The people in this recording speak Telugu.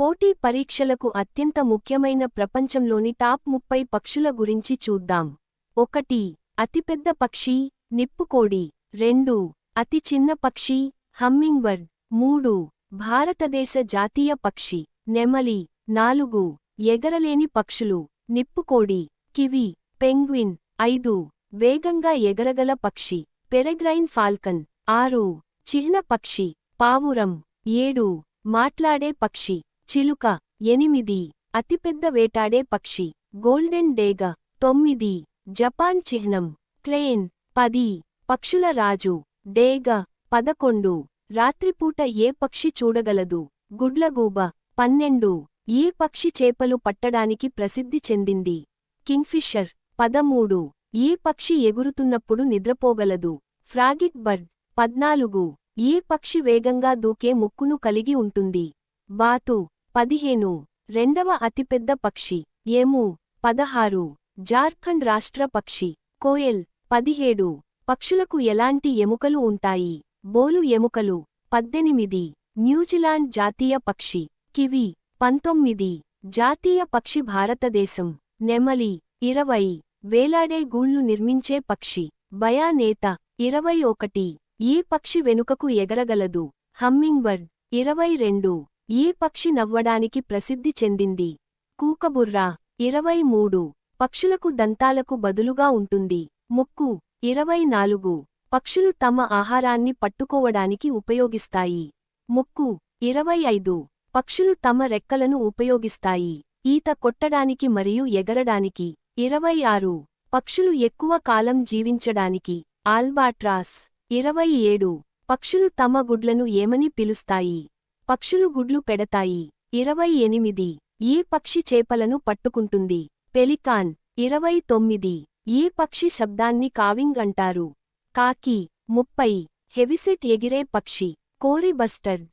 పోటీ పరీక్షలకు అత్యంత ముఖ్యమైన ప్రపంచంలోని టాప్ 30 పక్షుల గురించి చూద్దాం. 1. అతిపెద్ద పక్షి నిప్పుకోడి. 2. అతి చిన్న పక్షి హమ్మింగ్ బర్డ్. 3. భారతదేశ జాతీయ పక్షి నెమలి. 4. ఎగరలేని పక్షులు నిప్పుకోడి, కివి, పెంగ్విన్. 5. వేగంగా ఎగరగల పక్షి పెరెగ్రైన్ ఫాల్కన్. 6. చిహ్న పక్షి పావురం. 7. మాట్లాడే పక్షి చిలుక. 8. అతిపెద్ద వేటాడే పక్షి గోల్డెన్ డేగ. 9. జపాన్ చిహ్నం క్రేన్. 10. పక్షుల రాజు డేగ. 11. రాత్రిపూట ఏ పక్షి చూడగలదు గుడ్లగూబ. 12. ఈ పక్షి చేపలు పట్టడానికి ప్రసిద్ధి చెందింది కింగ్ఫిషర్. 13. ఈ పక్షి ఎగురుతున్నప్పుడు నిద్రపోగలదు ఫ్రాగిట్ బర్డ్. 14. ఈ పక్షి వేగంగా దూకే ముక్కును కలిగి ఉంటుంది బాతు. 15. రెండవ అతిపెద్ద పక్షి ఎము. 16. జార్ఖండ్ రాష్ట్ర పక్షి కోయల్. 17. పక్షులకు ఎలాంటి ఎముకలు ఉంటాయి బోలు ఎముకలు. 18. న్యూజిలాండ్ జాతీయ పక్షి కివి. 19. జాతీయ పక్షి భారతదేశం నెమలి. 20. వేలాడే గూళ్లు నిర్మించే పక్షి బయానేత. 21. ఈ పక్షి వెనుకకు ఎగరగలదు హమ్మింగ్ బర్డ్. 22. ఈ పక్షి నవ్వడానికి ప్రసిద్ధి చెందింది కూకబుర్రా. 23. పక్షులకు దంతాలకు బదులుగా ఉంటుంది ముక్కు. 24. పక్షులు తమ ఆహారాన్ని పట్టుకోవడానికి ఉపయోగిస్తాయి ముక్కు. 25. పక్షులు తమ రెక్కలను ఉపయోగిస్తాయి ఈత కొట్టడానికి మరియు ఎగరడానికి. 26. పక్షులు ఎక్కువ కాలం జీవించడానికి ఆల్బాట్రాస్. 27. పక్షులు తమ గుడ్లను ఏమని పిలుస్తాయి పక్షులు గుడ్లు పెడతాయి. 28. ఈ పక్షి చేపలను పట్టుకుంటుంది పెలికాన్. 29. ఈ పక్షి శబ్దాన్ని కావింగ్ అంటారు కాకి. 30. హెవిసెట్ ఎగిరే పక్షి కోరి బస్టర్డ్.